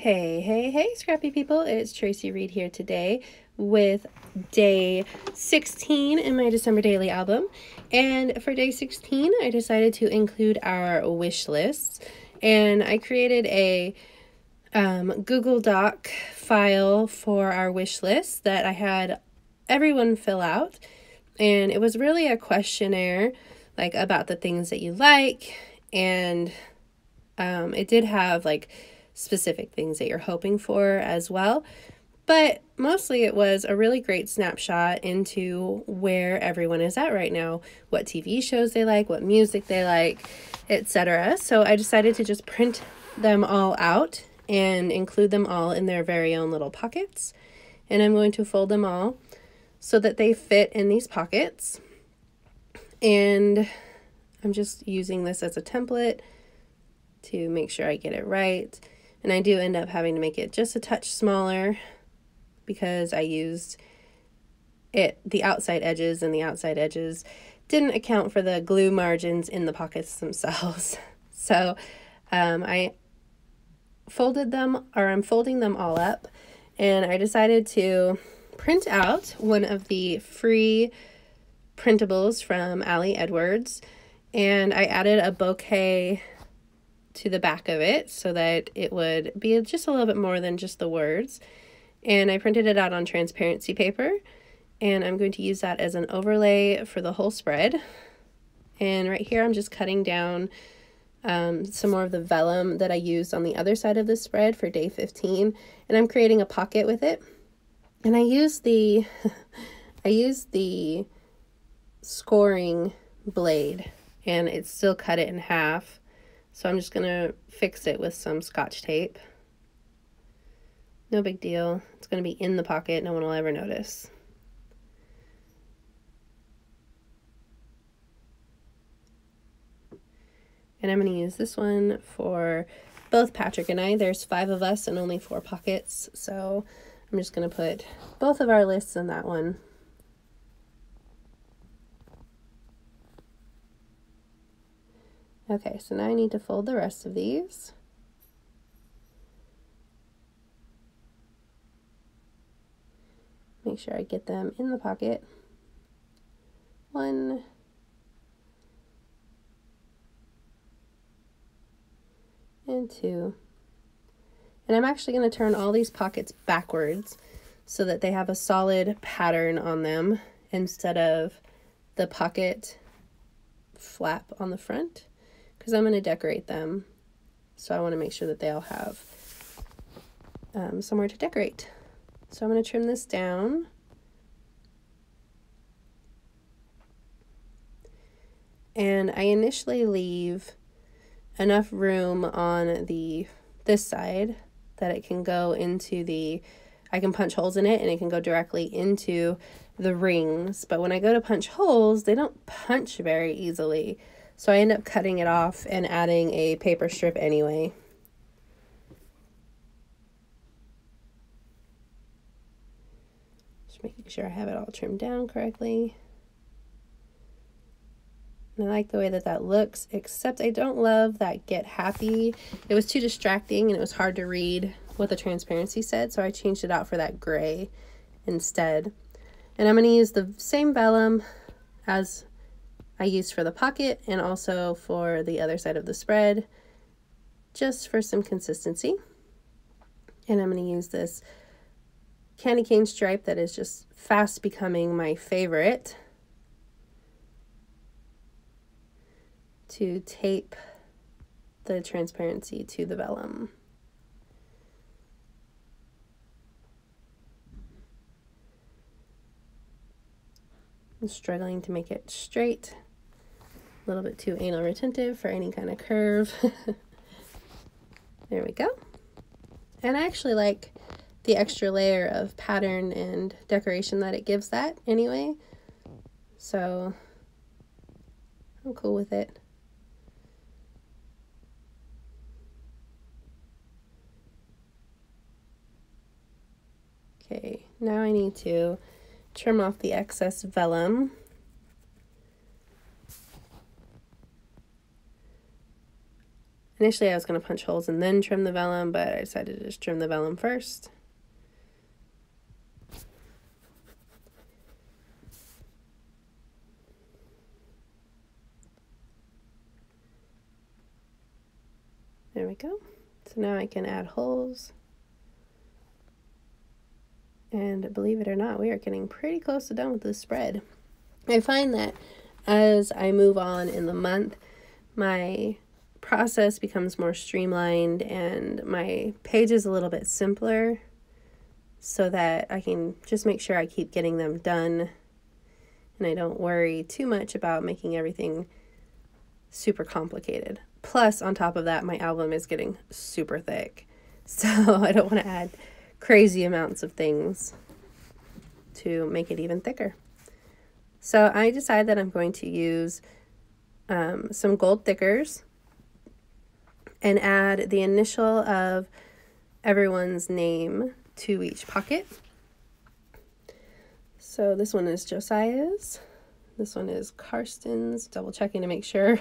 Hey, scrappy people. It's Tracy Reed here today with day 16 in my December daily album. And for day 16, I decided to include our wish lists. And I created a Google Doc file for our wish list that I had everyone fill out. And it was really a questionnaire, like about the things that you like. And it did have like specific things that you're hoping for as well. But mostly it was a really great snapshot into where everyone is at right now, what TV shows they like, what music they like, etc. So I decided to just print them all out and include them all in their very own little pockets. And I'm going to fold them all so that they fit in these pockets. And I'm just using this as a template to make sure I get it right. And I do end up having to make it just a touch smaller because I used the outside edges, and the outside edges didn't account for the glue margins in the pockets themselves. So I folded them, or I'm folding them all up, and I decided to print out one of the free printables from Ali Edwards, and I added a bouquet to the back of it so that it would be just a little bit more than just the words. And I printed it out on transparency paper, and I'm going to use that as an overlay for the whole spread. And right here I'm just cutting down some more of the vellum that I used on the other side of the spread for day 15, and I'm creating a pocket with it. And I used the scoring blade, and it still cut it in half. So I'm just going to fix it with some Scotch tape. No big deal. It's going to be in the pocket. No one will ever notice. And I'm going to use this one for both Patrick and I. There's 5 of us and only 4 pockets. So I'm just going to put both of our lists in that one. Okay, so now I need to fold the rest of these. Make sure I get them in the pocket. 1, and 2. And I'm actually going to turn all these pockets backwards so that they have a solid pattern on them instead of the pocket flap on the front, because I'm going to decorate them. So I want to make sure that they all have somewhere to decorate. So I'm going to trim this down. And I initially leave enough room on this side that it can go into I can punch holes in it and it can go directly into the rings. But when I go to punch holes, they don't punch very easily. So I end up cutting it off and adding a paper strip anyway. Just making sure I have it all trimmed down correctly. And I like the way that that looks, except I don't love that Get Happy. It was too distracting and it was hard to read what the transparency said, so I changed it out for that gray instead. And I'm going to use the same vellum as I used for the pocket and also for the other side of the spread, just for some consistency. And I'm going to use this candy cane stripe that is just fast becoming my favorite to tape the transparency to the vellum. I'm struggling to make it straight. A little bit too anal retentive for any kind of curve. There we go. And I actually like the extra layer of pattern and decoration that it gives that anyway. So I'm cool with it. Okay, now I need to trim off the excess vellum. Initially I was going to punch holes and then trim the vellum, but I decided to just trim the vellum first. There we go. So now I can add holes. And believe it or not, we are getting pretty close to done with this spread. I find that as I move on in the month, my process becomes more streamlined and my page is a little bit simpler so that I can just make sure I keep getting them done and I don't worry too much about making everything super complicated. Plus, on top of that, my album is getting super thick, so I don't want to add crazy amounts of things to make it even thicker. So I decided that I'm going to use some gold thickers and add the initial of everyone's name to each pocket. So this one is Josiah's, this one is Karsten's, double checking to make sure.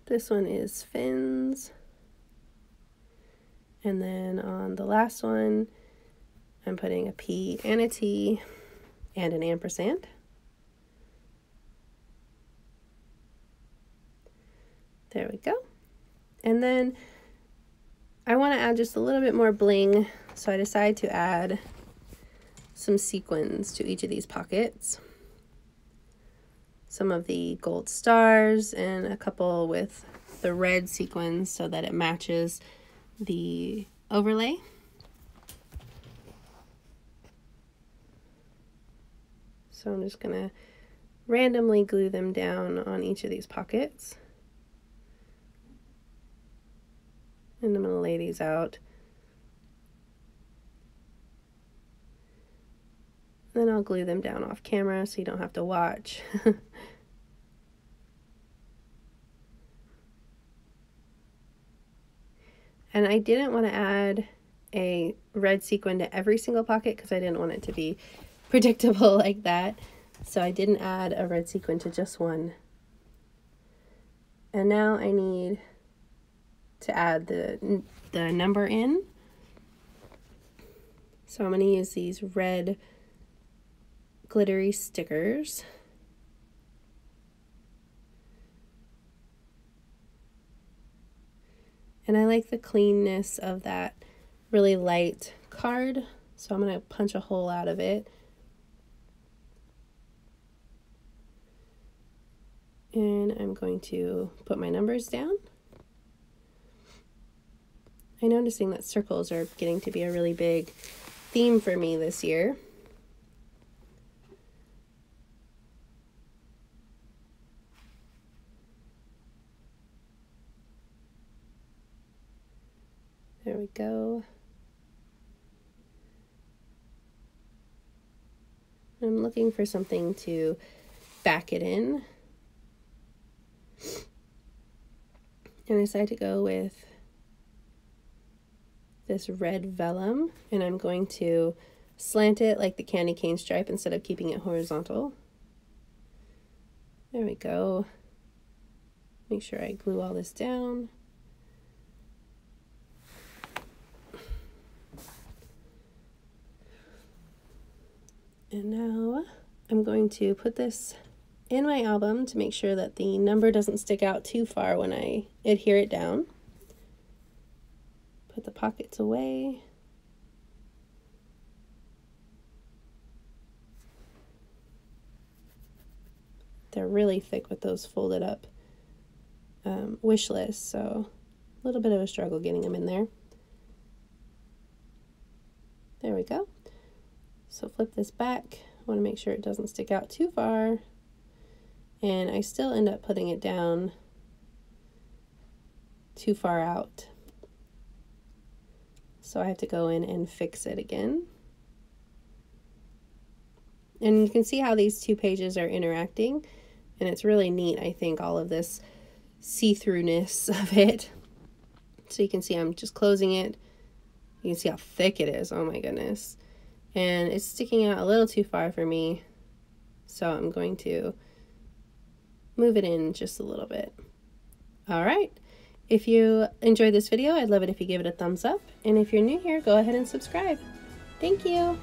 This one is Finn's. And then on the last one, I'm putting a P and a T and an ampersand. There we go. And then I want to add just a little bit more bling, so I decided to add some sequins to each of these pockets. Some of the gold stars and a couple with the red sequins so that it matches the overlay. So I'm just gonna randomly glue them down on each of these pockets. And I'm gonna lay these out. Then I'll glue them down off camera so you don't have to watch. And I didn't want to add a red sequin to every single pocket because I didn't want it to be predictable like that. So I didn't add a red sequin to just one. And now I need to add the number in. So I'm going to use these red glittery stickers. And I like the cleanness of that really light card, so I'm going to punch a hole out of it. And I'm going to put my numbers down. I'm noticing that circles are getting to be a really big theme for me this year. There we go. I'm looking for something to back it in. And I decided to go with this red vellum, and I'm going to slant it like the candy cane stripe instead of keeping it horizontal. There we go. Make sure I glue all this down. And now I'm going to put this in my album to make sure that the number doesn't stick out too far when I adhere it down. Put the pockets away. They're really thick with those folded up wish lists, so a little bit of a struggle getting them in there. There we go. So flip this back. I want to make sure it doesn't stick out too far. And I still end up putting it down too far out. So I have to go in and fix it again. And you can see how these two pages are interacting. And it's really neat, I think, all of this see-throughness of it. So you can see I'm just closing it. You can see how thick it is. Oh my goodness. And it's sticking out a little too far for me, so I'm going to move it in just a little bit. All right. If you enjoyed this video, I'd love it if you give it a thumbs up. And if you're new here, go ahead and subscribe. Thank you.